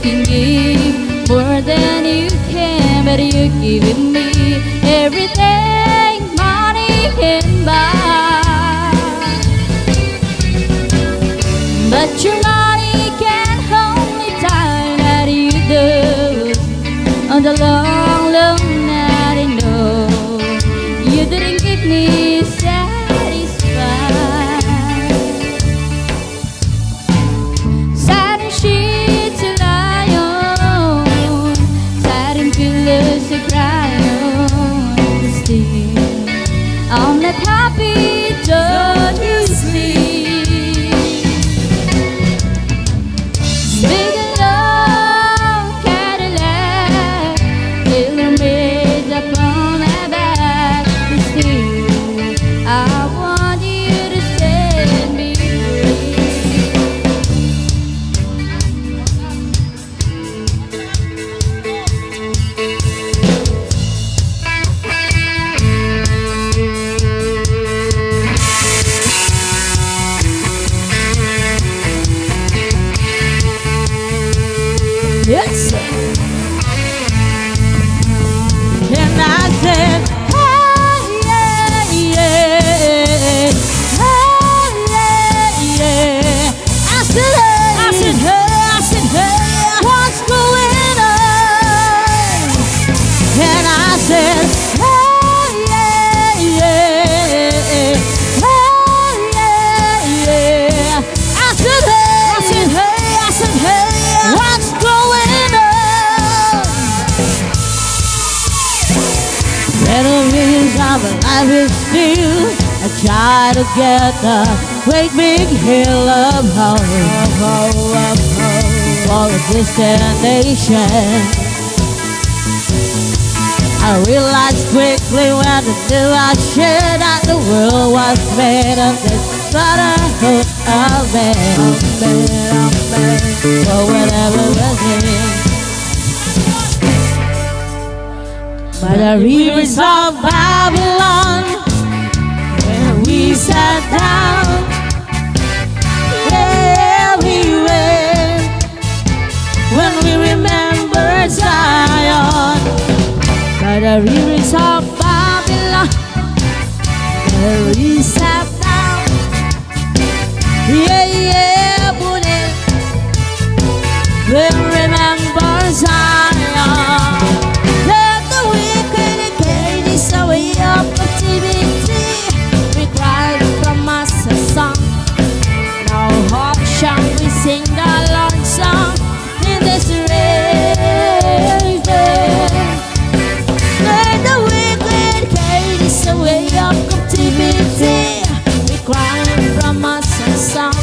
can give more than you can, but you're giving me everything money can buy. But your money can't hold me tight that you do. On the long, long night I know you didn't give me satisfied. Satin sheets to lie on, satin pillows to cry on. Still, I'm not happy, don't you see? Big and long Cadillac, tailor made up on my back. Still, I want you to set me free. Yes, sir. And I said, hey, yeah, yeah. Hey, yeah, yeah. I said, hey, what's going on? And I said, hey, yeah, yeah. Hey, yeah, yeah. I said, hey, what's going on? Enemies of life is still I try to get the great big hill of hope for a destination. I realized quickly when I knew I should that the world was made of this brotherhood of man. For whatever was in. By the rivers of Babylon, when we sat down, yeah, we went. When we remembered Zion, by the rivers of Babylon, when we sat down, yeah, we remember Zion. A way of activity required from us a song. Now how shall we sing the Lord's song in this rain? Let the wicked carry this away of captivity required from us a song.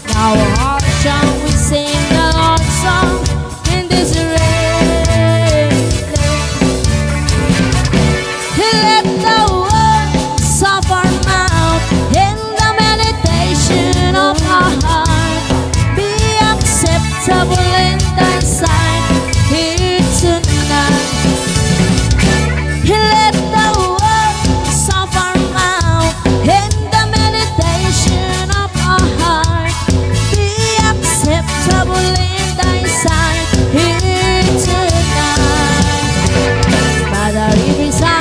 Now how shall we sing the Lord's song in this rain? Let the words of our mouth and the meditation of our heart be acceptable in thy sight here tonight. Let the words of our mouth and the meditation of our heart be acceptable in thy sight here tonight. By the rivers of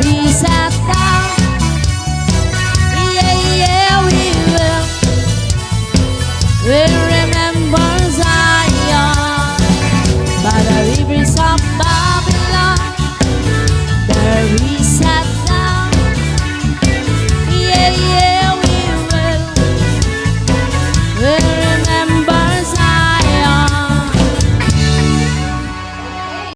we sat down, yeah, we will.